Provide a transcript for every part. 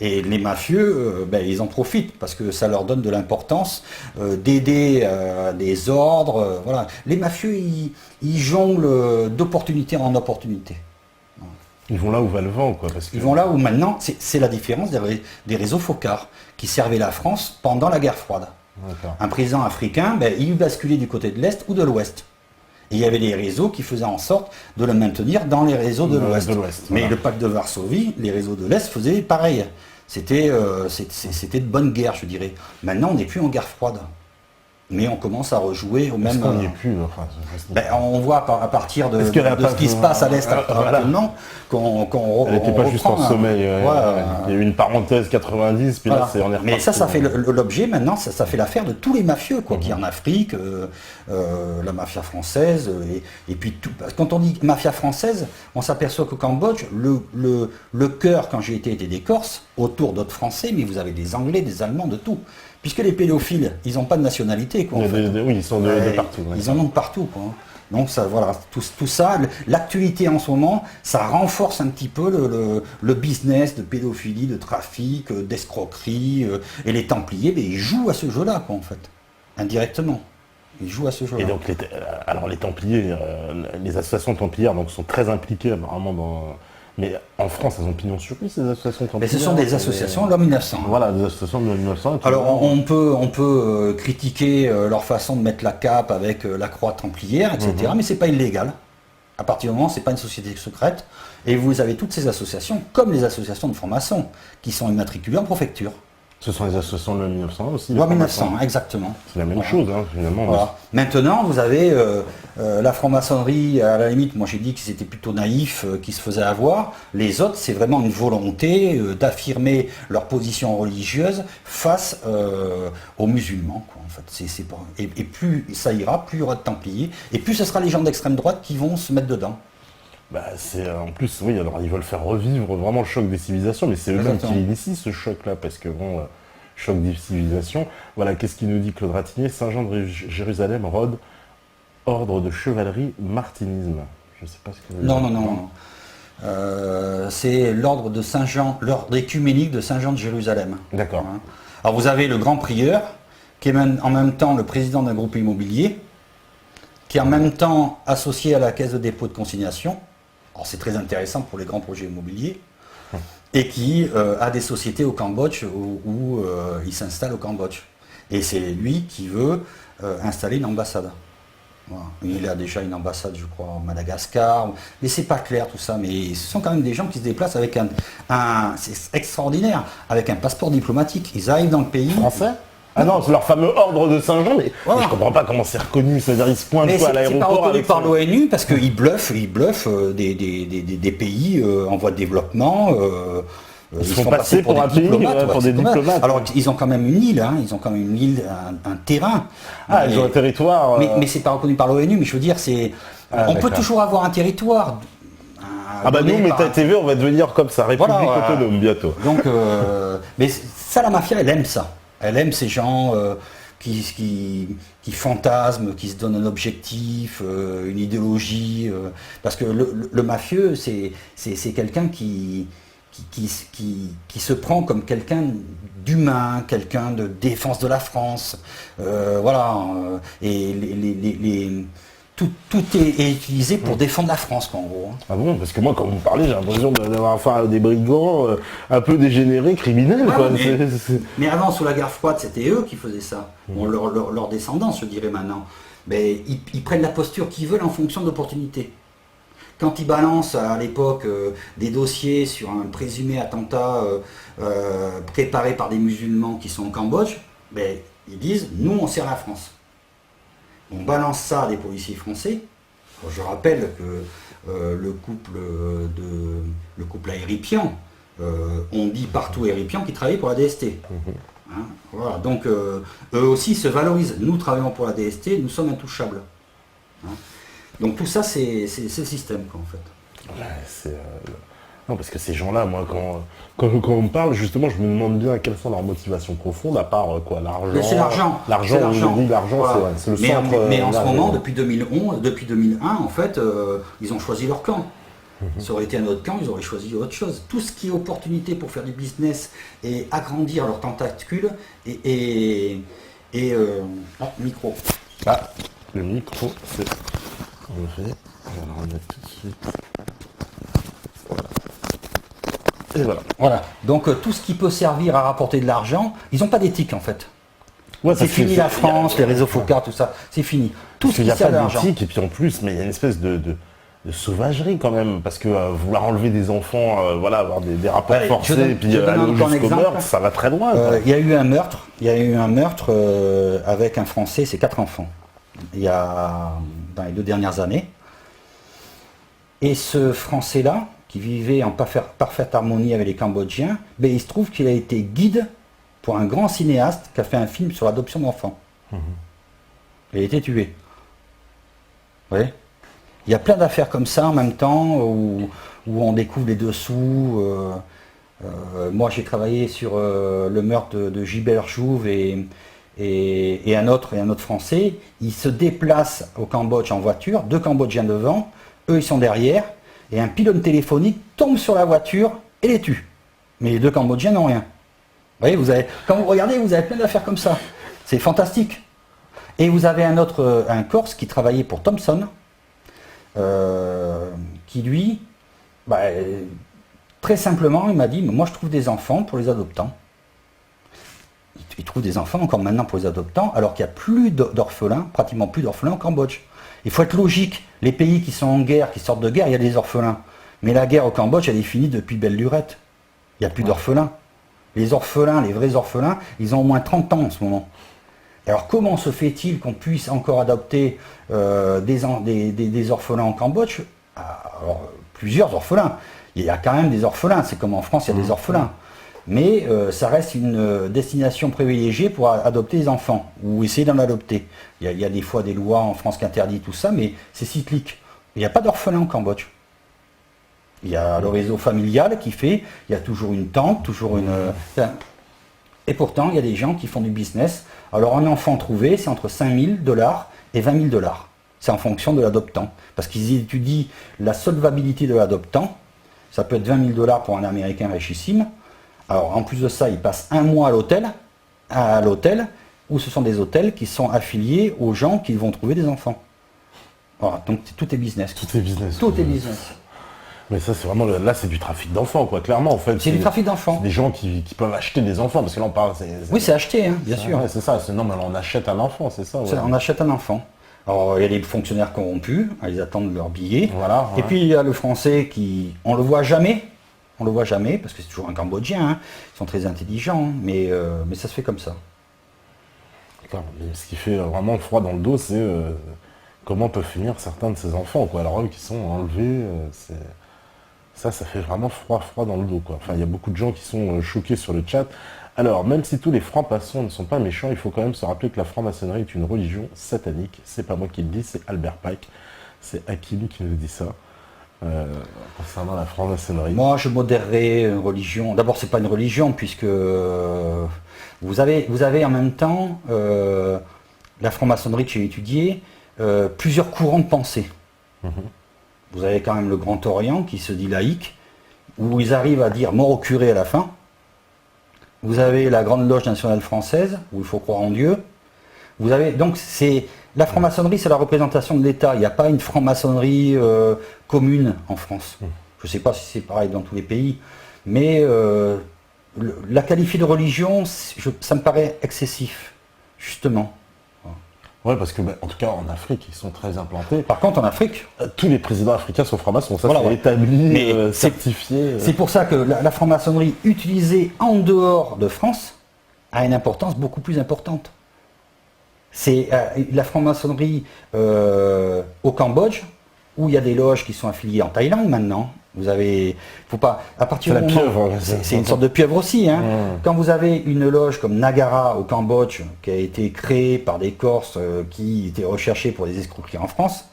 Et les mafieux, ils en profitent parce que ça leur donne de l'importance d'aider des ordres. Voilà. Les mafieux, ils jonglent d'opportunité en opportunité. Ils vont là où va le vent, quoi. Parce que... Ils vont là où maintenant, c'est la différence des réseaux focards qui servaient la France pendant la guerre froide. Un président africain, il basculait du côté de l'Est ou de l'Ouest. Et il y avait des réseaux qui faisaient en sorte de le maintenir dans les réseaux de l'Ouest. Mais le pacte de Varsovie, les réseaux de l'Est faisaient pareil. C'était de bonne guerre, je dirais. Maintenant, on n'est plus en guerre froide. Mais on commence à rejouer au même... On n'y est plus. Enfin, on voit à partir de ce qui se passe à l'Est actuellement qu'on Elle n'était pas juste en sommeil. Il y a eu une parenthèse 90, puis là, on est reparti. Mais ça fait l'objet maintenant, ça fait l'affaire de tous les mafieux, quoi, qui en Afrique, la mafia française, et puis tout. Quand on dit mafia française, on s'aperçoit qu'au Cambodge, le cœur, quand j'ai été, était des Corses, autour d'autres Français, mais vous avez des Anglais, des Allemands, de tout. Puisque les pédophiles, ils n'ont pas de nationalité, quoi. Oui, ils sont de partout. Ils en ont de partout, quoi. Donc ça, voilà, tout ça, l'actualité en ce moment, ça renforce un petit peu le business de pédophilie, de trafic, d'escroquerie, et les Templiers, ils jouent à ce jeu-là, quoi, en fait, indirectement. Ils jouent à ce jeu-là. Et donc, les Templiers, les associations templières donc, sont très impliquées apparemment dans... Mais en France, elles ont pignon sur rue, ces associations templières. Mais ce sont des associations de l'an 1900. Voilà, des associations de l'an 1900. Alors, on peut critiquer leur façon de mettre la cape avec la croix templière, etc. Mais c'est pas illégal. À partir du moment où c'est pas une société secrète. Et vous avez toutes ces associations, comme les associations de francs-maçons, qui sont immatriculées en préfecture. Ce sont les associations de l'an 1900 aussi. Loi 1900, exactement. C'est la même chose, finalement. Voilà. Maintenant, vous avez la franc-maçonnerie, à la limite, moi j'ai dit qu'ils étaient plutôt naïfs, qui se faisaient avoir. Les autres, c'est vraiment une volonté d'affirmer leur position religieuse face aux musulmans, quoi, en fait. Et plus ça ira, plus il y aura de Templiers, et plus ce sera les gens d'extrême droite qui vont se mettre dedans. En plus, oui, alors ils veulent faire revivre vraiment le choc des civilisations, mais c'est eux-mêmes qui initient ce choc-là, parce que choc des civilisations. Voilà, qu'est-ce qu'il nous dit Claude Ratignier? Saint-Jean de Jérusalem, Rhodes, ordre de chevalerie, martinisme. Je ne sais pas ce que... Non. C'est l'ordre de Saint-Jean, l'ordre écuménique de Saint-Jean de Jérusalem. D'accord. Alors vous avez le grand prieur, qui est en même temps le président d'un groupe immobilier, qui est en même temps associé à la caisse de dépôt de consignation. Alors c'est très intéressant pour les grands projets immobiliers, et qui a des sociétés au Cambodge où il s'installe au Cambodge. Et c'est lui qui veut installer une ambassade. Voilà. Il a déjà une ambassade, je crois, en Madagascar, mais c'est pas clair tout ça. Mais ce sont quand même des gens qui se déplacent avec c'est extraordinaire, avec un passeport diplomatique. Ils arrivent dans le pays. Français ? Ah non, c'est leur fameux ordre de Saint-Jean, mais je comprends pas comment c'est reconnu, c'est-à-dire ils se pointent à l'aéroport. C'est pas reconnu par l'ONU parce qu'ils bluffent des pays en voie de développement. Ils se font passer pour un pays, pour des diplomates. Alors ils ont quand même une île, ils ont quand même une île, un terrain. Ils ont un territoire. Mais c'est pas reconnu par l'ONU, mais je veux dire, on peut toujours avoir un territoire. Nous, Méta TV, on va devenir comme ça, République autonome bientôt. Donc, mais ça, la mafia, elle aime ça. Elle aime ces gens qui fantasment, qui se donnent un objectif, une idéologie. Parce que le mafieux, c'est quelqu'un qui se prend comme quelqu'un d'humain, quelqu'un de défense de la France. Et tout est utilisé pour défendre la France, quoi, en gros. Ah bon? Parce que moi, quand vous me parlez, j'ai l'impression d'avoir affaire à des brigands un peu dégénérés, criminels. Quoi. Mais avant, sous la guerre froide, c'était eux qui faisaient ça. Bon, leur descendance, je dirais maintenant. Mais ils prennent la posture qu'ils veulent en fonction d'opportunités. Quand ils balancent à l'époque des dossiers sur un présumé attentat préparé par des musulmans qui sont au Cambodge, ils disent « nous, on sert la France ». On balance ça à des policiers français. Alors, je rappelle que le couple Aéripian, on dit partout Aéripian qui travaille pour la DST. Voilà. Donc eux aussi se valorisent. Nous travaillons pour la DST, nous sommes intouchables. Donc tout ça, c'est le système, quoi, en fait. Non, parce que ces gens-là, moi, quand on me parle, justement, je me demande bien quelles sont leurs motivations profondes, à part l'argent. C'est l'argent. L'argent, c'est le centre. Mais en ce moment, depuis 2001, en fait, ils ont choisi leur camp. Ça aurait été un autre camp, ils auraient choisi autre chose. Tout ce qui est opportunité pour faire du business et agrandir leurs tentacules micro. Ah, le micro, c'est enlevé. On va le remettre tout de suite. Voilà. Et voilà. Voilà. Donc tout ce qui peut servir à rapporter de l'argent, ils n'ont pas d'éthique en fait. Ouais, c'est fini la France, les réseaux Focard, tout ça, c'est fini. Tout ce qui sert à l'argent. Il n'y a pas d'éthique, et puis en plus, mais il y a une espèce de sauvagerie quand même, parce que vouloir enlever des enfants, voilà, avoir des rapports forcés, et puis aller jusqu'au meurtre, ça va très loin. Il y a eu un meurtre, avec un Français, c'est 4 enfants, il y a dans les 2 dernières années. Et ce Français-là, qui vivait en parfaite harmonie avec les Cambodgiens, il se trouve qu'il a été guide pour un grand cinéaste qui a fait un film sur l'adoption d'enfants. Il a été tué. Vous voyez ? Il y a plein d'affaires comme ça en même temps où on découvre les dessous. Moi j'ai travaillé sur le meurtre de Gilbert Jouve et un autre Français. Ils se déplacent au Cambodge en voiture, 2 Cambodgiens devant, eux ils sont derrière, et un pylône téléphonique tombe sur la voiture et les tue. Mais les 2 Cambodgiens n'ont rien. Vous voyez, quand vous regardez, vous avez plein d'affaires comme ça. C'est fantastique. Et vous avez un Corse qui travaillait pour Thomson, qui lui, très simplement, il m'a dit, moi je trouve des enfants pour les adoptants. Il trouve des enfants encore maintenant pour les adoptants, alors qu'il n'y a plus d'orphelins, pratiquement plus d'orphelins au Cambodge. Il faut être logique. Les pays qui sont en guerre, qui sortent de guerre, il y a des orphelins. Mais la guerre au Cambodge, elle est finie depuis belle lurette. Il n'y a plus d'orphelins. Les orphelins, les vrais orphelins, ils ont au moins 30 ans en ce moment. Alors comment se fait-il qu'on puisse encore adopter des orphelins en Cambodge? Alors, plusieurs orphelins. Il y a quand même des orphelins, c'est comme en France, il y a des orphelins. Mais ça reste une destination privilégiée pour adopter des enfants, ou essayer d'en adopter. Il y a des fois des lois en France qui interdisent tout ça, mais c'est cyclique. Il n'y a pas d'orphelins au Cambodge. Il y a le réseau familial qui fait, il y a toujours une tante, toujours une... Et pourtant, il y a des gens qui font du business. Alors un enfant trouvé, c'est entre 5 000 $ et 20 000 $. C'est en fonction de l'adoptant. Parce qu'ils étudient la solvabilité de l'adoptant. Ça peut être 20 000 $ pour un Américain richissime. Alors en plus de ça, ils passent un mois à l'hôtel, où ce sont des hôtels qui sont affiliés aux gens qui vont trouver des enfants. Voilà, donc tout est business. Tout est business. Tout est business. Mais ça, c'est vraiment, là, c'est du trafic d'enfants, quoi, clairement, en fait. C'est du trafic d'enfants. C'est des gens qui peuvent acheter des enfants, parce que là, on parle... Oui, c'est acheté, hein, bien sûr. Ouais, c'est ça, non, mais on achète un enfant, c'est ça. Ouais. On achète un enfant. Alors, il y a des fonctionnaires corrompus, ils attendent leur billet. Voilà, ouais. Et puis, il y a le Français qui... On le voit jamais, parce que c'est toujours un Cambodgien, hein. Ils sont très intelligents, mais ça se fait comme ça. D'accord, mais ce qui fait vraiment froid dans le dos, c'est comment peuvent finir certains de ces enfants, quoi. Alors, eux qui sont enlevés, ça fait vraiment froid dans le dos, quoi. Enfin, il y a beaucoup de gens qui sont choqués sur le chat. Alors, même si tous les francs-maçons ne sont pas méchants, il faut quand même se rappeler que la franc-maçonnerie est une religion satanique. C'est pas moi qui le dis, c'est Albert Pike. C'est Hakim qui nous dit ça. Concernant la franc-maçonnerie. Moi, je modérerais une religion. D'abord, c'est pas une religion, puisque vous avez en même temps la franc-maçonnerie que j'ai étudiée, plusieurs courants de pensée. Vous avez quand même le Grand Orient qui se dit laïque, où ils arrivent à dire mort au curé à la fin. Vous avez la Grande Loge nationale française, où il faut croire en Dieu. Vous avez donc la franc-maçonnerie, c'est la représentation de l'État. Il n'y a pas une franc-maçonnerie commune en France. Je ne sais pas si c'est pareil dans tous les pays, mais la qualifier de religion, ça me paraît excessif, justement. Ouais, parce que, en tout cas, en Afrique, ils sont très implantés. Par contre, en Afrique... tous les présidents africains sont francs-maçons, ça c'est établi, certifié. C'est pour ça que la franc-maçonnerie utilisée en dehors de France a une importance beaucoup plus importante. C'est la franc-maçonnerie au Cambodge, où il y a des loges qui sont affiliées en Thaïlande maintenant. Vous avez, faut pas, à partir du moment, c'est une sorte de pieuvre aussi, hein. Quand vous avez une loge comme Nagara au Cambodge, qui a été créée par des Corses qui étaient recherchés pour des escroqueries en France,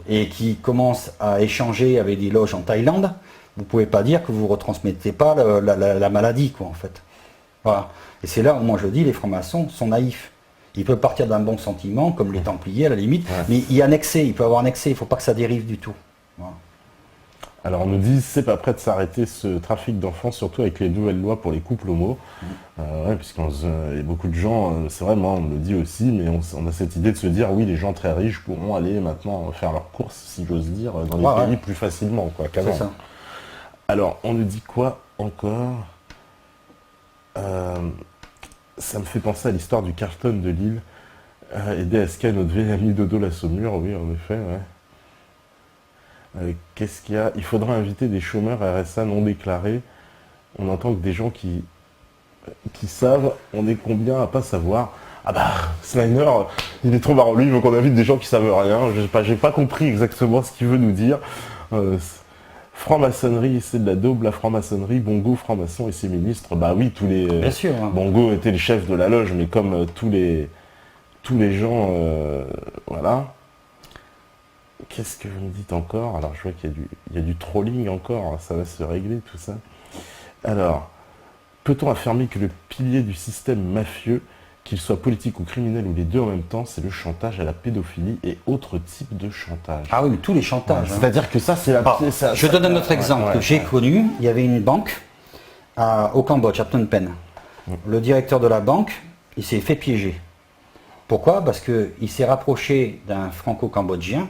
et qui commencent à échanger avec des loges en Thaïlande, vous pouvez pas dire que vous retransmettez pas la maladie, quoi, en fait. Voilà. Et c'est là où moi je dis, les francs-maçons sont naïfs. Ils peuvent partir d'un bon sentiment, comme les Templiers à la limite, mais il y a un excès, il peut y avoir un excès, il ne faut pas que ça dérive du tout. Voilà. Alors on nous dit c'est pas prêt de s'arrêter ce trafic d'enfants, surtout avec les nouvelles lois pour les couples homo. Ouais, puisqu'il y a beaucoup de gens, c'est vrai, moi on me le dit aussi, mais on a cette idée de se dire oui, les gens très riches pourront aller maintenant faire leurs courses, si j'ose dire, dans les pays plus facilement qu'avant. Alors on nous dit quoi encore? Ça me fait penser à l'histoire du Carlton de Lille. Aider à ce qu'il y ait notre vieil ami Dodo la Saumure, oui en effet, ouais. Qu'est-ce qu'il y a? Il faudra inviter des chômeurs RSA non déclarés. On entend que des gens qui savent, on est combien à pas savoir. Ah bah, Snyder, il est trop marrant. Lui, il veut qu'on invite des gens qui savent rien. J'ai pas compris exactement ce qu'il veut nous dire. Franc-maçonnerie, c'est de la daube, la franc-maçonnerie, Bongo, franc-maçon et ses ministres. Bah oui, tous les... Bien sûr. Bongo était le chef de la loge, mais comme tous les gens, voilà. Qu'est-ce que vous me dites encore? Alors, je vois qu'il y a du trolling encore, ça va se régler tout ça. Alors, peut-on affirmer que le pilier du système mafieux, qu'il soit politique ou criminel ou les deux en même temps, c'est le chantage à la pédophilie et autres types de chantage? Ah oui, mais tous les chantages. Ouais, c'est-à-dire que ça, c'est la... Je donne un autre exemple que j'ai connu. Il y avait une banque au Cambodge, à Phnom Penh. Le directeur de la banque, il s'est fait piéger. Pourquoi? Parce qu'il s'est rapproché d'un franco-cambodgien,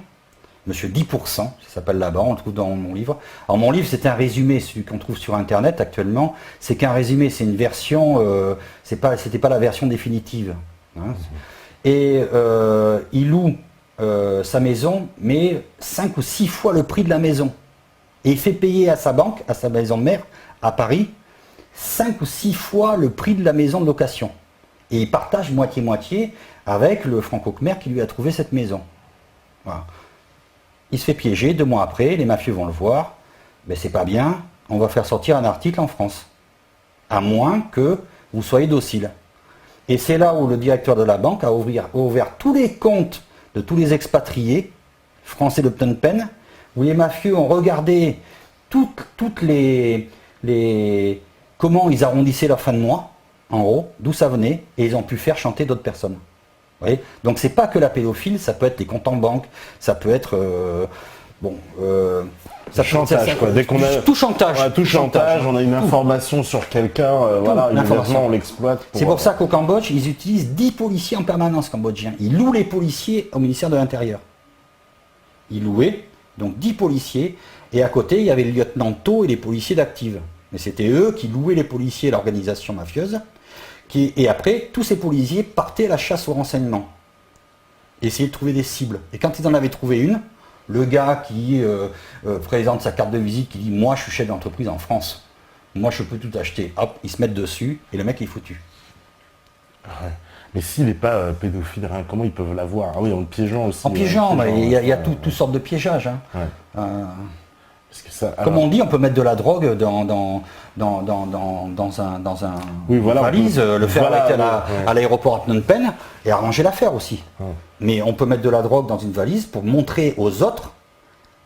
Monsieur 10%, ça s'appelle là-bas, on le trouve dans mon livre. Alors mon livre, c'est un résumé, celui qu'on trouve sur Internet actuellement. C'est qu'un résumé, c'est une version, c'était pas la version définitive. Hein. Et il loue sa maison, mais 5 ou 6 fois le prix de la maison. Et il fait payer à sa banque, à sa maison mère, à Paris, 5 ou 6 fois le prix de la maison de location. Et il partage moitié-moitié avec le franco-khmer qui lui a trouvé cette maison. Voilà. Il se fait piéger, 2 mois après, les mafieux vont le voir. Mais c'est pas bien, on va faire sortir un article en France. À moins que vous soyez docile. Et c'est là où le directeur de la banque a ouvert tous les comptes de tous les expatriés français de Phnom Penh, où les mafieux ont regardé toutes les comment ils arrondissaient leur fin de mois, en gros, d'où ça venait, et ils ont pu faire chanter d'autres personnes. Vous voyez, donc c'est pas que la pédophilie, ça peut être les comptes en banque, ça peut être chantage, quoi. Dès qu'on a tout chantage, tout chantage, on a une information sur quelqu'un, voilà, immédiatement on l'exploite. C'est pour ça qu'au Cambodge, ils utilisent 10 policiers en permanence cambodgiens. Ils louent les policiers au ministère de l'Intérieur. Ils louaient donc 10 policiers, et à côté il y avait le lieutenant To et les policiers d'Active. Mais c'était eux qui louaient les policiers, l'organisation mafieuse. Et après, tous ces policiers partaient à la chasse au renseignement. Et essayaient de trouver des cibles. Et quand ils en avaient trouvé une, le gars qui présente sa carte de visite, qui dit « Moi, je suis chef d'entreprise en France. Moi, je peux tout acheter. » Hop, ils se mettent dessus, et le mec est foutu. Ouais. Mais s'il n'est pas pédophile, hein, comment ils peuvent l'avoir? Ah oui, en le piégeant aussi. En piégeant, il y a toutes sortes de piégeages. Hein. Ouais. Parce que ça, comme on dit, on peut mettre de la drogue dans un valise, le faire arrêter à l'aéroport à Phnom Penh et arranger l'affaire aussi. Mais on peut mettre de la drogue dans une valise pour montrer aux autres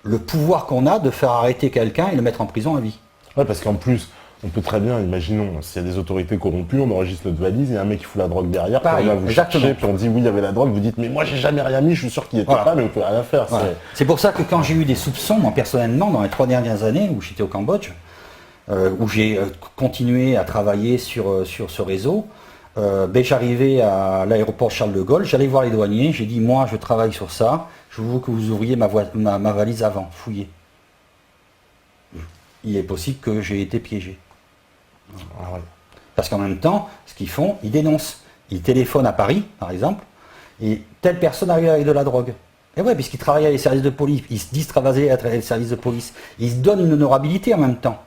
le pouvoir qu'on a de faire arrêter quelqu'un et le mettre en prison à vie. Ouais, parce qu'en plus, on peut très bien, imaginons, s'il y a des autorités corrompues, on enregistre notre valise, il y a un mec qui fout la drogue derrière, puis on va vous chercher, puis on dit oui, il y avait la drogue, vous dites mais moi j'ai jamais rien mis, je suis sûr qu'il n'y était pas, mais on peut rien faire. Voilà. C'est pour ça que quand j'ai eu des soupçons, moi personnellement, dans les 3 dernières années où j'étais au Cambodge, où j'ai continué à travailler sur ce réseau, j'arrivais à l'aéroport Charles de Gaulle, j'allais voir les douaniers, j'ai dit moi je travaille sur ça, je veux que vous ouvriez ma valise avant, fouillez. Il est possible que j'ai été piégé. Ah ouais. Parce qu'en même temps, ce qu'ils font, ils dénoncent. Ils téléphonent à Paris, par exemple, et telle personne arrive avec de la drogue. Et ouais, puisqu'ils travaillent avec les services de police, ils se disent travailler avec les services de police. Ils se donnent une honorabilité en même temps.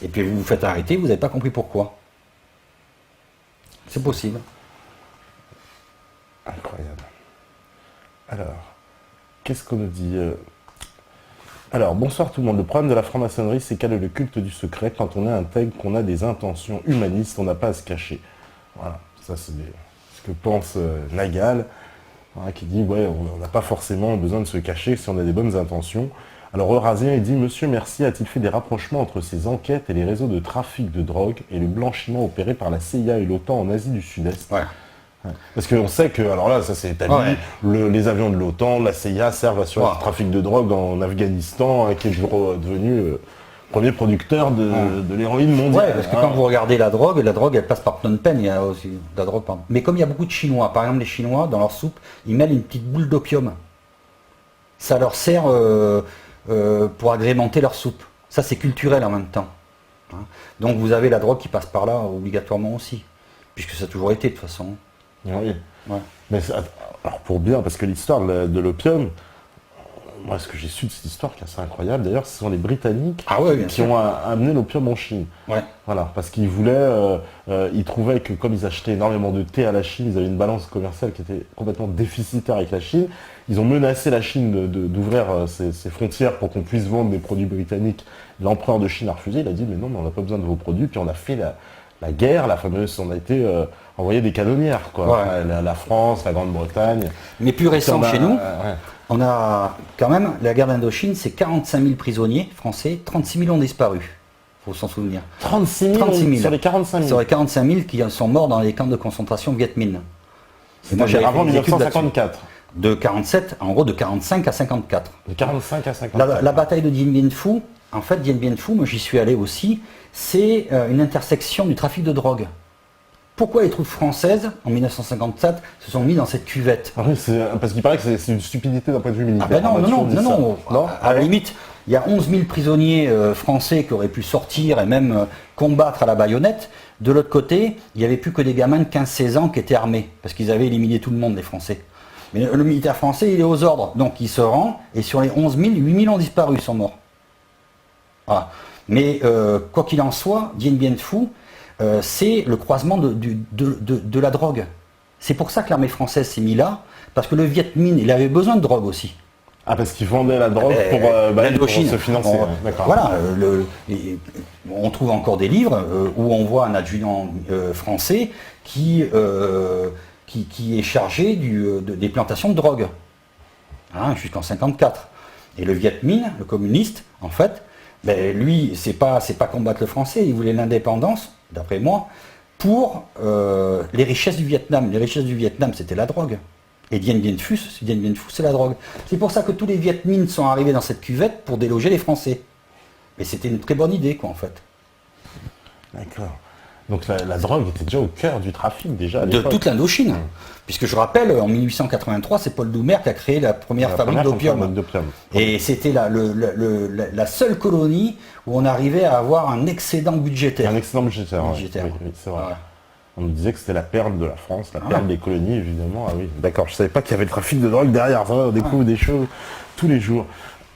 Et puis vous vous faites arrêter, vous n'avez pas compris pourquoi. C'est possible. Incroyable. Alors, qu'est-ce qu'on nous dit Alors, bonsoir tout le monde. Le problème de la franc-maçonnerie, c'est qu'elle est le culte du secret. Quand on est intègre, qu'on a des intentions humanistes, on n'a pas à se cacher. Voilà, ça c'est ce que pense Nagal, voilà, qui dit, ouais, on n'a pas forcément besoin de se cacher si on a des bonnes intentions. Alors Eurasien, il dit, Monsieur Mercier a-t-il fait des rapprochements entre ces enquêtes et les réseaux de trafic de drogue et le blanchiment opéré par la CIA et l'OTAN en Asie du Sud-Est? Ouais. Ouais. Parce qu'on sait que, alors là, ça c'est établi, les avions de l'OTAN, la CIA servent à assurer le trafic de drogue en Afghanistan, qui est devenu premier producteur de l'héroïne mondiale. Ouais, parce que quand vous regardez la drogue elle passe par Phnom Penh, il y a aussi de la drogue. Pardon. Mais comme il y a beaucoup de Chinois, par exemple les Chinois, dans leur soupe, ils mêlent une petite boule d'opium. Ça leur sert pour agrémenter leur soupe. Ça c'est culturel en même temps. Hein. Donc vous avez la drogue qui passe par là obligatoirement aussi, puisque ça a toujours été de toute façon. Oui. Ouais. Mais alors pour bien, parce que l'histoire de l'opium, moi ce que j'ai su de cette histoire qui est assez incroyable d'ailleurs, ce sont les Britanniques qui ont amené l'opium en Chine. Ouais. Voilà, parce qu'ils voulaient, ils trouvaient que comme ils achetaient énormément de thé à la Chine, ils avaient une balance commerciale qui était complètement déficitaire avec la Chine. Ils ont menacé la Chine d'ouvrir ses frontières pour qu'on puisse vendre des produits britanniques. L'empereur de Chine a refusé, il a dit mais non, mais on n'a pas besoin de vos produits, puis on a fait la guerre, la fameuse, on a été envoyé des canonnières, quoi. Ouais. La France, la Grande-Bretagne. Mais plus récent chez nous, on a quand même, la guerre d'Indochine, c'est 45 000 prisonniers français, 36 000 ont disparu. Il faut s'en souvenir. 36 000 sur les 45 000 Sur les 45 000 qui sont morts dans les camps de concentration Viet Minh. Avant 1954. De 47, en gros de 45 à 54. De 45 à 54. La bataille de Dien Bien Phu, en fait, Dien Bien Phu, moi j'y suis allé aussi, c'est une intersection du trafic de drogue. Pourquoi les troupes françaises, en 1957, se sont mis dans cette cuvette? Oui, parce qu'il paraît que c'est une stupidité d'un point de vue militaire. Ah ben non. À la limite, il y a 11 000 prisonniers français qui auraient pu sortir et même combattre à la baïonnette. De l'autre côté, il n'y avait plus que des gamins de 15-16 ans qui étaient armés, parce qu'ils avaient éliminé tout le monde, les Français. Mais le militaire français, il est aux ordres, donc il se rend, et sur les 11 000, 8 000 ont disparu, sont morts. Voilà. Mais quoi qu'il en soit, Dien Bien Phu, c'est le croisement de la drogue. C'est pour ça que l'armée française s'est mise là, parce que le Viet Minh, il avait besoin de drogue aussi. Ah, parce qu'ils vendaient la drogue pour se financer. Voilà, on trouve encore des livres où on voit un adjudant français qui est chargé des plantations de drogue, hein, jusqu'en 54. Et le Viet Minh, le communiste, en fait, lui, c'est pas combattre le français, il voulait l'indépendance, d'après moi, pour les richesses du Vietnam. Les richesses du Vietnam, c'était la drogue. Et Dien Bien Phu, c'est la drogue. C'est pour ça que tous les Viet Minh sont arrivés dans cette cuvette pour déloger les Français. Mais c'était une très bonne idée, quoi, en fait. D'accord. Donc la drogue était déjà au cœur du trafic, déjà, à de toute l'Indochine. Puisque je rappelle, en 1883, c'est Paul Doumer qui a créé la première fabrique d'opium. Et c'était la seule colonie où on arrivait à avoir un excédent budgétaire. Un excédent budgétaire, oui, c'est vrai. Ouais. On nous disait que c'était la perle de la France, la perle des colonies, évidemment. Ah oui, d'accord, je ne savais pas qu'il y avait le trafic de drogue derrière. Ça, on découvre des choses tous les jours.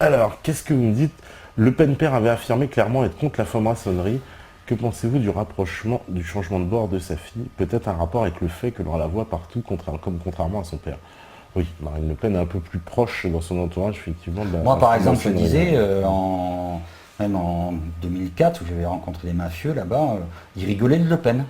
Alors, qu'est-ce que vous me dites? Le Pen père avait affirmé clairement être contre la franc-maçonnerie. Que pensez-vous du rapprochement, du changement de bord de sa fille? Peut-être un rapport avec le fait que l'on la voit partout, contrairement à son père. Oui, Marine Le Pen est un peu plus proche dans son entourage, effectivement. Moi, par exemple, je disais, même en 2004, où j'avais rencontré des mafieux là-bas, ils rigolaient de Le Pen.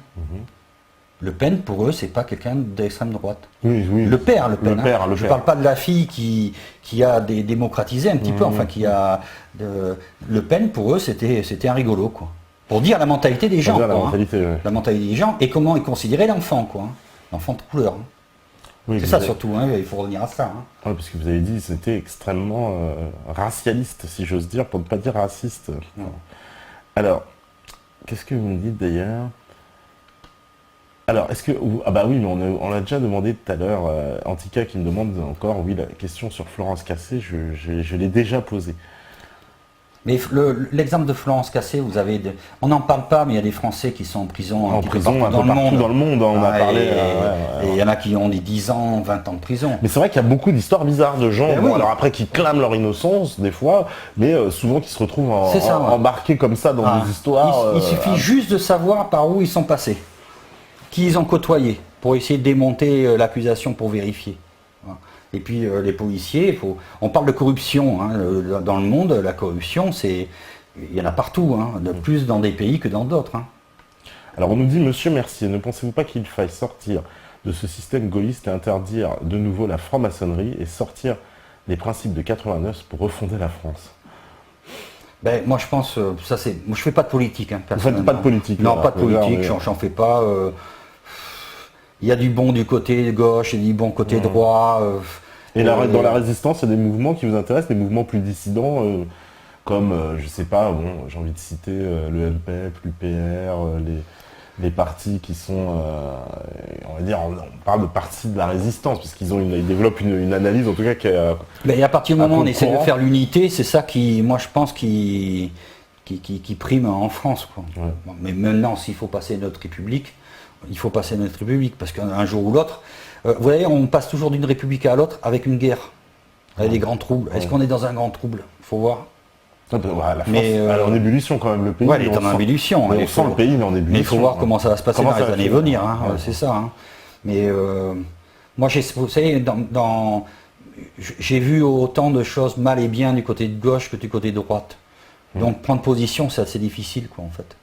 Le Pen, pour eux, c'est pas quelqu'un d'extrême droite. Oui. Le père. Je ne parle pas de la fille qui a démocratisé un petit peu, enfin qui a... Le Pen, pour eux, c'était un rigolo, quoi. Pour dire la mentalité des gens, la mentalité des gens et comment ils considéraient l'enfant, quoi. L'enfant de couleur. Oui, c'est ça surtout, hein, il faut revenir à ça. Oui, parce que vous avez dit que c'était extrêmement racialiste, si j'ose dire, pour ne pas dire raciste. Ouais. Alors, qu'est-ce que vous me dites d'ailleurs? Alors, est-ce que... Ah bah oui, mais on l'a déjà demandé tout à l'heure, Antika qui me demande encore, oui, la question sur Florence Cassé, je l'ai déjà posée. Mais l'exemple de Florence Cassé, on n'en parle pas, mais il y a des Français qui sont en prison un peu partout dans le monde. On a parlé. Et il y en a qui ont des 10 ans, 20 ans de prison. Mais c'est vrai qu'il y a beaucoup d'histoires bizarres de gens, alors après qui clament leur innocence, des fois, mais souvent qui se retrouvent embarqués comme ça dans des histoires. Il suffit juste de savoir par où ils sont passés, qui ils ont côtoyé, pour essayer de démonter l'accusation, pour vérifier. Et puis les policiers, on parle de corruption dans le monde, la corruption, il y en a partout, de plus dans des pays que dans d'autres. Alors on nous dit, Monsieur Mercier, ne pensez-vous pas qu'il faille sortir de ce système gaulliste et interdire de nouveau la franc-maçonnerie et sortir les principes de 89 pour refonder la France? Moi je pense, moi je fais pas de politique. Vous faites pas de politique? Non, pas de politique, j'en fais pas. Il y a du bon du côté gauche et du bon côté droit. Et dans la résistance, il y a des mouvements qui vous intéressent, des mouvements plus dissidents, comme, je sais pas, bon, j'ai envie de citer le MPF, l'UPR, les partis qui sont, on va dire, on parle de partis de la résistance, parce ils développent une analyse, en tout cas, qui est... Mais à partir du moment où on essaie de faire l'unité, c'est ça qui, moi je pense, qui prime en France, quoi. Ouais. Bon, mais maintenant, s'il faut passer notre République, il faut passer notre République, parce qu'un jour ou l'autre, vous voyez, on passe toujours d'une République à l'autre avec une guerre, avec des grands troubles. Est-ce qu'on est dans un grand trouble? Il faut voir. La France, elle est en ébullition quand même, le pays. Ouais, elle est en ébullition. On sent le pays, mais en ébullition. Mais il faut voir comment ça va se passer dans les années à venir, hein, ouais. c'est ça. Hein. Mais moi, vous savez, j'ai vu autant de choses mal et bien du côté de gauche que du côté de droite. Donc prendre position, c'est assez difficile, quoi, en fait.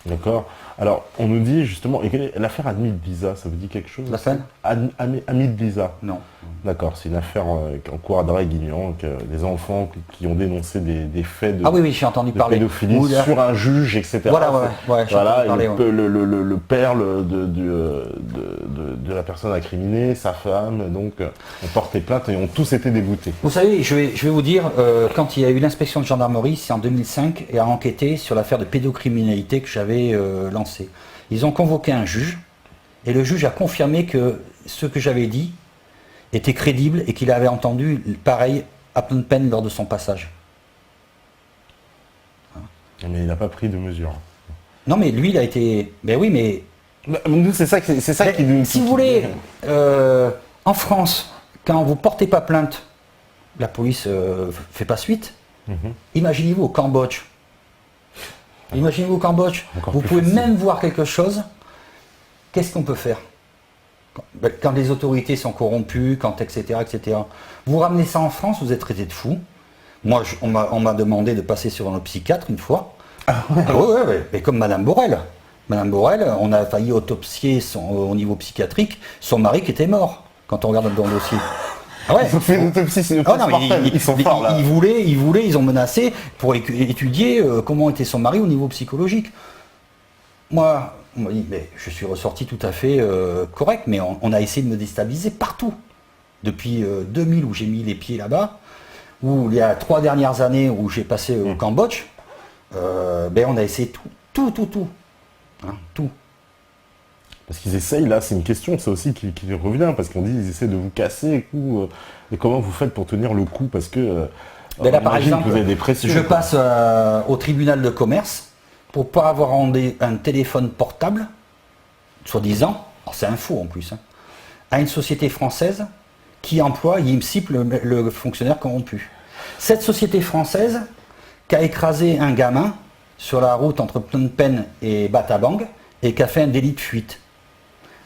D'accord. Alors, on nous dit justement, l'affaire Hamid Bliza, ça vous dit quelque chose? L'affaire Hamid Bliza. Non. D'accord, c'est une affaire en cours à Draguignan, des enfants qui ont dénoncé des faits de, ah oui, j'ai entendu parler. Pédophilie sur un juge, etc. Voilà, voilà, le père de la personne incriminée, sa femme, donc ont porté plainte et ont tous été dégoûtés. Vous savez, je vais vous dire, quand il y a eu l'inspection de gendarmerie, c'est en 2005, et a enquêté sur l'affaire de pédocriminalité que j'avais lancée. Ils ont convoqué un juge, et le juge a confirmé que ce que j'avais dit était crédible et qu'il avait entendu pareil à pleine peine lors de son passage. Mais il n'a pas pris de mesures. Non, mais lui, il a été... Ben oui, mais... Nous, c'est ça qui nous... Si vous voulez, en France, quand vous ne portez pas plainte, la police ne fait pas suite. Imaginez-vous au Cambodge. Imaginez-vous au Cambodge. Vous pouvez même voir quelque chose. Qu'est-ce qu'on peut faire quand les autorités sont corrompues, quand etc. Vous ramenez ça en France, vous êtes traité de fou. Moi, on m'a demandé de passer sur un psychiatre une fois. Ouais, mais comme Madame Borel. Madame Borel, on a failli autopsier au niveau psychiatrique son mari qui était mort, quand on regarde dans le dossier. Ah ouais. Ils ont fait une autopsie, c'est une ils sont forts là. Ils voulaient, ils ont menacé pour étudier comment était son mari au niveau psychologique. Moi, on m'a dit, mais je suis ressorti tout à fait correct, mais on a essayé de me déstabiliser partout. Depuis 2000 où j'ai mis les pieds là-bas, ou il y a 3 dernières années où j'ai passé au Cambodge, on a essayé tout. Hein, tout. Parce qu'ils essayent, là, c'est une question, c'est aussi qui revient, parce qu'on dit qu'ils essaient de vous casser, et comment vous faites pour tenir le coup, parce que là, par exemple, vous avez des pressions, je passe au tribunal de commerce pour pas avoir un téléphone portable, soi-disant, alors c'est un faux en plus, hein, à une société française qui emploie, il me cible le fonctionnaire corrompu. Cette société française qui a écrasé un gamin sur la route entre Phnom Penh et Battambang et qui a fait un délit de fuite.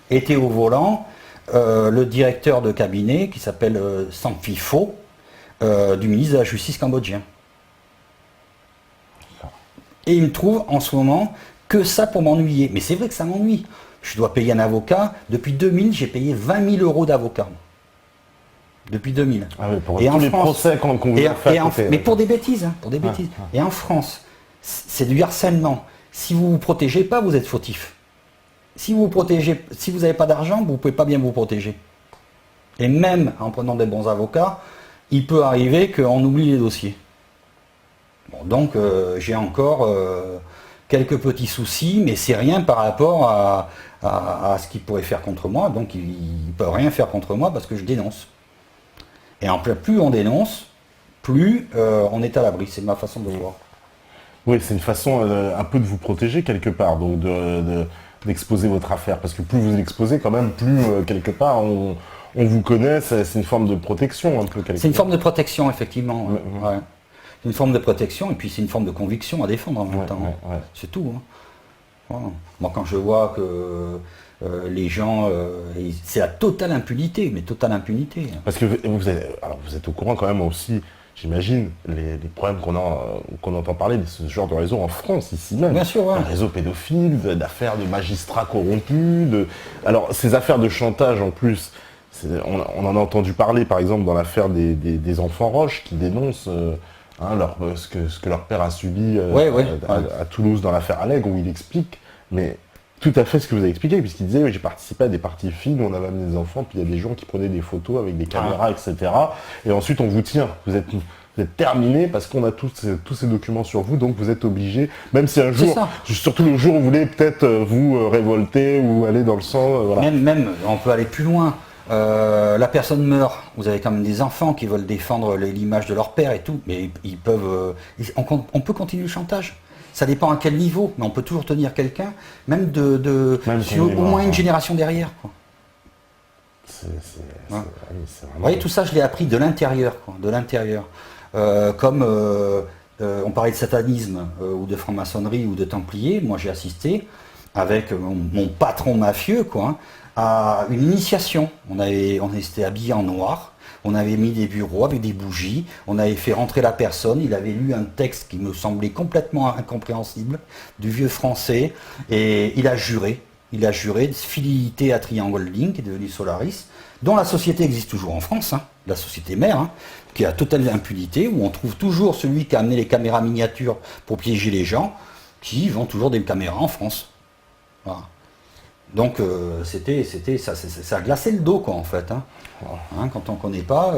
Était au volant le directeur de cabinet qui s'appelle Samphi Pho du ministre de la Justice cambodgien. Et il me trouve en ce moment que ça pour m'ennuyer. Mais c'est vrai que ça m'ennuie. Je dois payer un avocat. Depuis 2000, j'ai payé 20 000 € d'avocat. Depuis 2000. Ah oui, pour tous les procès qu'on vous a fait. Mais pour des bêtises, hein, pour des bêtises. Et en France, c'est du harcèlement. Si vous ne vous protégez pas, vous êtes fautif. Si vous n'avez pas d'argent, vous ne pouvez pas bien vous protéger. Et même en prenant des bons avocats, il peut arriver qu'on oublie les dossiers. Bon, donc j'ai encore quelques petits soucis, mais c'est rien par rapport à ce qu'il pourrait faire contre moi. Donc il ne peut rien faire contre moi parce que je dénonce. Et plus on dénonce, plus on est à l'abri. C'est ma façon de voir. Oui, c'est une façon un peu de vous protéger quelque part, donc d'exposer votre affaire. Parce que plus vous l'exposez, quand même, plus quelque part on vous connaît. C'est une forme de protection un peu. C'est une forme de protection, effectivement. Ouais. C'est une forme de protection et puis c'est une forme de conviction à défendre en même temps. Ouais. C'est tout. Hein. Voilà. Moi, quand je vois que les gens, c'est la totale impunité, mais totale impunité. Parce que vous êtes au courant quand même aussi, j'imagine, les problèmes qu'on entend parler de ce genre de réseau en France, ici même. Bien sûr, ouais. Un réseau pédophile, d'affaires de magistrats corrompus. Alors, ces affaires de chantage en plus, on en a entendu parler par exemple dans l'affaire des enfants Roche qui dénoncent ce que leur père a subi à Toulouse dans l'affaire Allègre, où il explique, mais tout à fait ce que vous avez expliqué, puisqu'il disait, oui, j'ai participé à des parties fines où on avait amené des enfants, puis il y a des gens qui prenaient des photos avec des caméras, etc. Et ensuite, on vous tient, vous êtes terminé parce qu'on a tous ces documents sur vous, donc vous êtes obligé, même si un jour, surtout le jour où vous voulez peut-être vous révolter ou aller dans le sang. Voilà. Même, on peut aller plus loin. La personne meurt, vous avez quand même des enfants qui veulent défendre l'image de leur père et tout, mais ils peuvent. On peut continuer le chantage. Ça dépend à quel niveau, mais on peut toujours tenir quelqu'un, même sur au moins une génération derrière. Quoi. Vous voyez, tout ça, je l'ai appris de l'intérieur, de l'intérieur. Comme on parlait de satanisme ou de franc-maçonnerie ou de templier, moi j'ai assisté avec mon patron mafieux, quoi, à une initiation. On était habillés en noir. On avait mis des bureaux avec des bougies, on avait fait rentrer la personne, il avait lu un texte qui me semblait complètement incompréhensible, du vieux français, et il a juré de fidélité à Triangle Link, qui est devenu Solaris, dont la société existe toujours en France, la société mère, qui a totale impunité, où on trouve toujours celui qui a amené les caméras miniatures pour piéger les gens, qui vend toujours des caméras en France. Voilà. Donc ça a glacé le dos, quoi, en fait. Quand on ne connaît pas.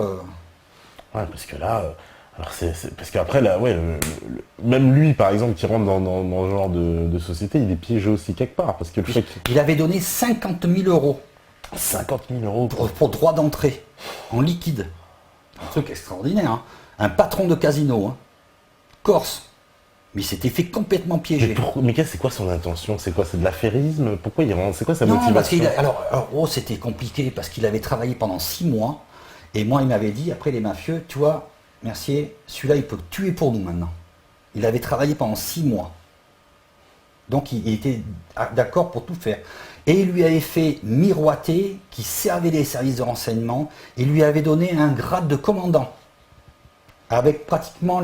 Ouais, parce que là, parce qu'après là, ouais, même lui, par exemple, qui rentre dans ce genre de société, il est piégé aussi quelque part, parce que le fait il avait donné 50 000 euros. 50 000 euros pour droit d'entrée en liquide. Un truc extraordinaire. Un patron de casino, Corse. Mais il s'était fait complètement piéger. Mais c'est quoi son intention? C'est quoi? C'est de l'affairisme? Pourquoi il rentre? C'est quoi sa motivation? Alors, c'était compliqué parce qu'il avait travaillé pendant 6 mois. Et moi, il m'avait dit, après les mafieux, tu vois, Mercier, celui-là, il peut tuer pour nous maintenant. Il avait travaillé pendant 6 mois. Donc, il était d'accord pour tout faire. Et il lui avait fait miroiter qu'il servait les services de renseignement et lui avait donné un grade de commandant. Avec pratiquement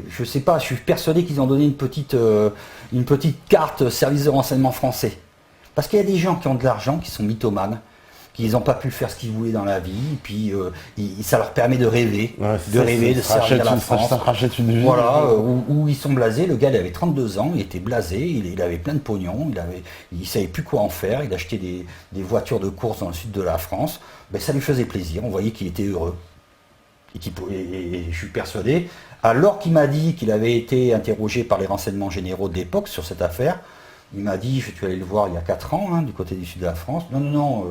je sais pas, je suis persuadé qu'ils ont donné une petite carte service de renseignement français. Parce qu'il y a des gens qui ont de l'argent, qui sont mythomanes, qui n'ont pas pu faire ce qu'ils voulaient dans la vie, et puis ça leur permet de rêver, de servir la France. Ça rachète une vie. Voilà, où ils sont blasés. Le gars, il avait 32 ans, il était blasé, il avait plein de pognon, il savait plus quoi en faire, il achetait des voitures de course dans le sud de la France. Ben, ça lui faisait plaisir, on voyait qu'il était heureux. Et je suis persuadé, alors qu'il m'a dit qu'il avait été interrogé par les renseignements généraux de l'époque sur cette affaire, il m'a dit, je suis allé le voir il y a 4 ans, du côté du sud de la France, non,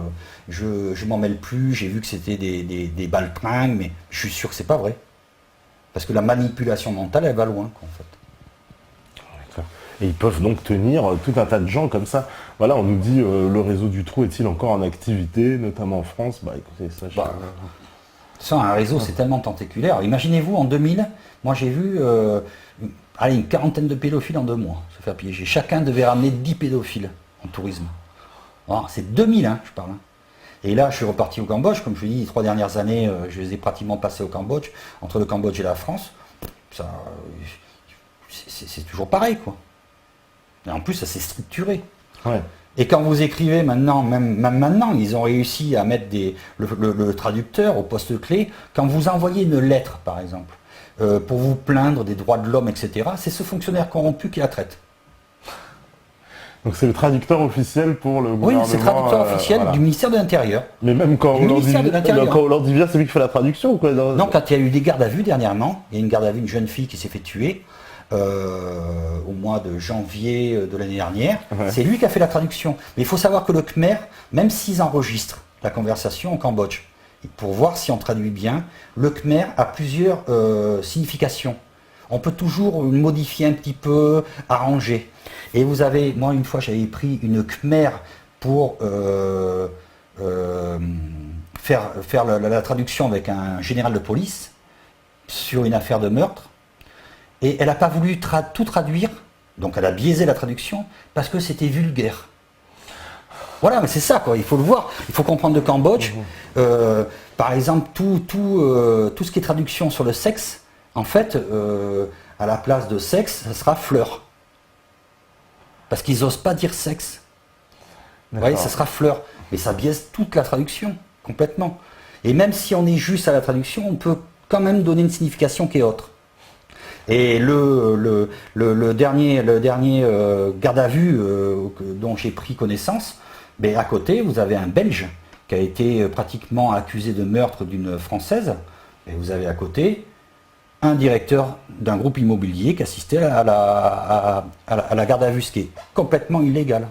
je m'en mêle plus, j'ai vu que c'était des baltringues, mais je suis sûr que c'est pas vrai. Parce que la manipulation mentale, elle va loin, quoi, en fait. Et ils peuvent donc tenir tout un tas de gens comme ça. Voilà, on nous dit, le réseau du trou est-il encore en activité, notamment en France? Bah écoutez, ça... Ça, un réseau, c'est tellement tentaculaire. Imaginez-vous, en 2000, moi j'ai vu une quarantaine de pédophiles en 2 mois se faire piéger. Chacun devait ramener 10 pédophiles en tourisme. C'est 2000, je parle. Et là, je suis reparti au Cambodge. Comme je vous dis, les 3 dernières années, je les ai pratiquement passées au Cambodge. Entre le Cambodge et la France, c'est toujours pareil, quoi. Et en plus, ça s'est structuré. Ouais. Et quand vous écrivez maintenant, même maintenant, ils ont réussi à mettre le traducteur au poste clé. Quand vous envoyez une lettre, par exemple, pour vous plaindre des droits de l'homme, etc., c'est ce fonctionnaire corrompu qui la traite. Donc c'est le traducteur officiel pour le gouvernement. Oui, c'est le traducteur officiel du ministère de l'Intérieur. Mais même quand Hollande vient, c'est lui qui fait la traduction ou quoi? Non, quand il y a eu des gardes à vue dernièrement, il y a une garde à vue d'une jeune fille qui s'est fait tuer. Au mois de janvier de l'année dernière, c'est lui qui a fait la traduction. Mais il faut savoir que le Khmer, même s'ils enregistrent la conversation au Cambodge, pour voir si on traduit bien, le Khmer a plusieurs significations. On peut toujours modifier un petit peu, arranger. Et vous avez, moi une fois j'avais pris une Khmer pour faire la traduction avec un général de police sur une affaire de meurtre. Et elle n'a pas voulu tout traduire, donc elle a biaisé la traduction, parce que c'était vulgaire. Voilà, mais c'est ça, quoi. Il faut le voir. Il faut comprendre le Cambodge. Par exemple, tout ce qui est traduction sur le sexe, en fait, à la place de sexe, ça sera fleur. Parce qu'ils n'osent pas dire sexe. Vous voyez, ça sera fleur. Mais ça biaise toute la traduction, complètement. Et même si on est juste à la traduction, on peut quand même donner une signification qui est autre. Et le dernier garde à vue dont j'ai pris connaissance, à côté, vous avez un Belge qui a été pratiquement accusé de meurtre d'une Française. Et vous avez à côté un directeur d'un groupe immobilier qui assistait à la garde à vue, ce qui est complètement illégal.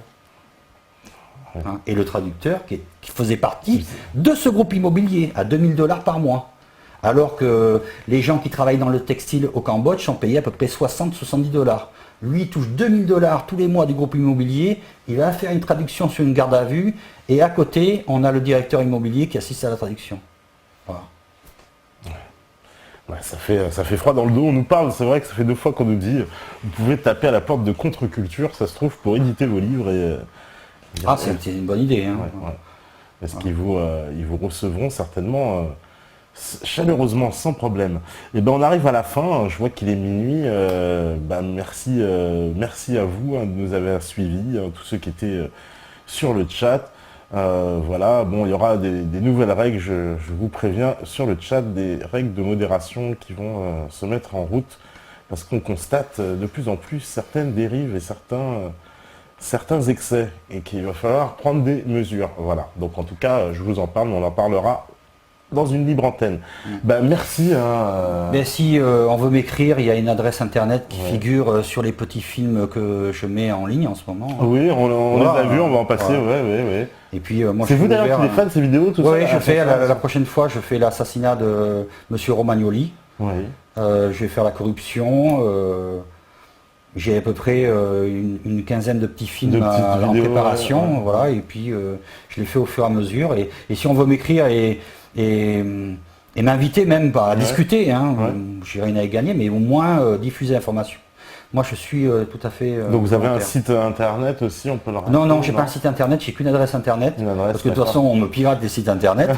Hein, et le traducteur qui faisait partie de ce groupe immobilier à 2000 $ par mois. Alors que les gens qui travaillent dans le textile au Cambodge sont payés à peu près 60-70 $. Lui, il touche 2000 $ tous les mois du groupe immobilier, il va faire une traduction sur une garde à vue, et à côté, on a le directeur immobilier qui assiste à la traduction. Voilà. Ouais, ça fait froid dans le dos, on nous parle, c'est vrai que ça fait 2 fois qu'on nous dit, vous pouvez taper à la porte de Contre-Culture, ça se trouve, pour éditer vos livres et... c'est une bonne idée. Hein. Ouais. Est-ce qu'ils vous recevront certainement chaleureusement, sans problème. Et on arrive à la fin, je vois qu'il est minuit. Merci à vous de nous avoir suivis, tous ceux qui étaient sur le chat. Voilà, il y aura des nouvelles règles, je vous préviens, sur le chat, des règles de modération qui vont se mettre en route, parce qu'on constate de plus en plus certaines dérives et certains excès, et qu'il va falloir prendre des mesures. Voilà, donc en tout cas, je vous en parle, mais on en parlera dans une libre antenne. Merci. Si on veut m'écrire, il y a une adresse internet qui figure sur les petits films que je mets en ligne en ce moment. Oui, on les a vus, on va en passer, ouais. Et puis moi, c'est vous d'ailleurs qui êtes fan de ces vidéos, tout ça? Oui, je fais la prochaine fois, je fais l'assassinat de Monsieur Romagnoli. Oui. Je vais faire la corruption. J'ai à peu près une quinzaine de petits films en préparation, voilà. Et puis je les fais au fur et à mesure. Et si on veut m'écrire et m'inviter même pas à discuter, j'ai rien à y gagner, mais au moins diffuser l'information. Moi, je suis tout à fait... Donc vous avez un site internet aussi, on peut le rappeler? Non, j'ai pas un site internet, j'ai qu'une adresse internet. Parce que de toute façon, on me pirate des sites internet.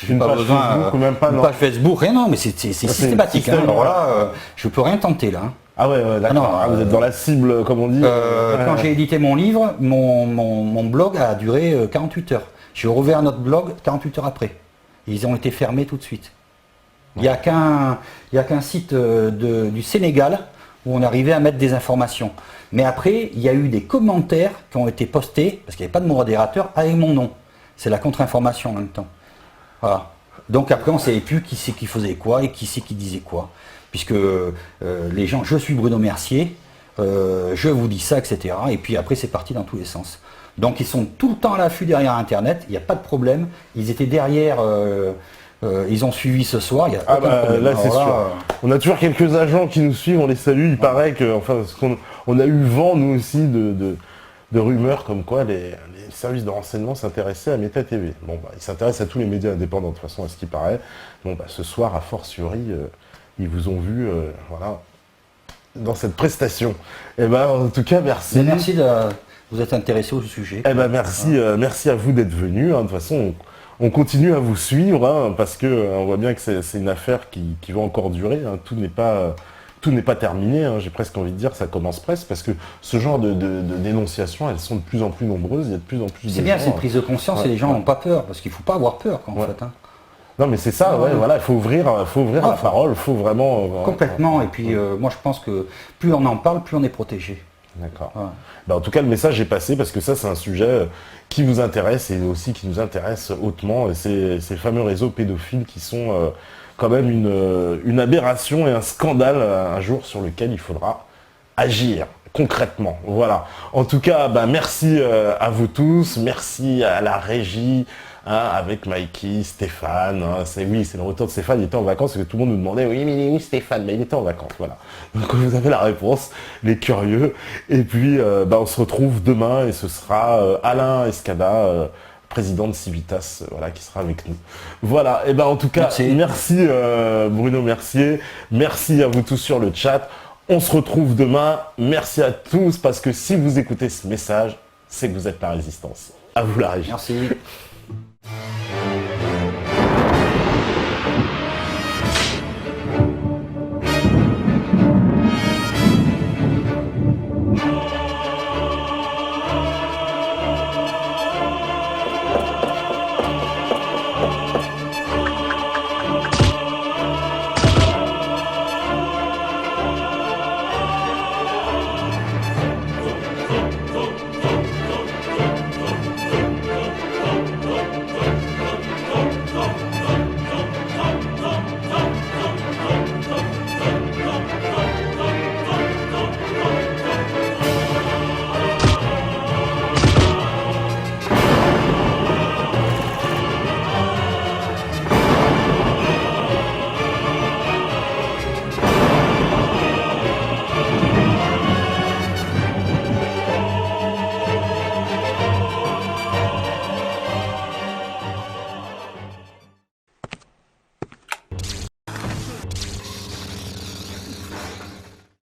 J'ai pas besoin, une page Facebook, rien, non, mais c'est systématique. Alors là, je peux rien tenter là. Ah ouais, d'accord. Vous êtes dans la cible, comme on dit. Quand j'ai édité mon livre, mon blog a duré 48 heures. J'ai rouvert notre blog 48 heures après. Ils ont été fermés tout de suite. Il n'y a qu'un site du Sénégal où on arrivait à mettre des informations. Mais après, il y a eu des commentaires qui ont été postés, parce qu'il n'y avait pas de modérateur, avec mon nom. C'est la contre-information en même temps. Voilà. Donc après, on ne savait plus qui c'est qui faisait quoi et qui c'est qui disait quoi. Puisque les gens, je suis Bruno Mercier, je vous dis ça, etc. Et puis après, c'est parti dans tous les sens. Donc ils sont tout le temps à l'affût derrière Internet, il n'y a pas de problème. Ils étaient derrière... ils ont suivi ce soir, il y a aucun problème. Là c'est sûr. On a toujours quelques agents qui nous suivent, on les salue. Il paraît qu'on a eu vent nous aussi de rumeurs comme quoi les services de renseignement s'intéressaient à Méta TV. Ils s'intéressent à tous les médias indépendants de toute façon, à ce qui paraît. Ce soir, a fortiori, ils vous ont vu dans cette prestation. En tout cas, merci. Mais merci de vous être intéressé au sujet. Merci à vous d'être venus. De toute façon, on continue à vous suivre, parce que on voit bien que c'est une affaire qui va encore durer. Tout n'est pas terminé. J'ai presque envie de dire, ça commence presque, parce que ce genre de dénonciations, elles sont de plus en plus nombreuses. Il y a de plus en plus. C'est bien, c'est une prise de conscience et les gens n'ont pas peur, parce qu'il ne faut pas avoir peur en fait. Non, mais c'est ça. Voilà, il faut ouvrir la parole. Il faut vraiment. Complètement. Et puis, moi, je pense que plus on en parle, plus on est protégé. D'accord. En tout cas, le message est passé, parce que ça, c'est un sujet qui vous intéresse et aussi qui nous intéresse hautement. Et ces fameux réseaux pédophiles qui sont quand même une aberration et un scandale un jour sur lequel il faudra agir concrètement. Voilà. En tout cas, merci à vous tous. Merci à la régie. Avec Mikey, Stéphane, c'est le retour de Stéphane, il était en vacances, parce que tout le monde nous demandait, oui, mais il est où Stéphane? Mais il était en vacances, voilà. Donc vous avez la réponse, les curieux. Et puis, on se retrouve demain, et ce sera Alain Escada, président de Civitas, qui sera avec nous. Voilà, et en tout cas, merci Bruno Mercier, merci à vous tous sur le chat. On se retrouve demain, merci à tous, parce que si vous écoutez ce message, c'est que vous êtes la résistance. À vous la régie. Merci.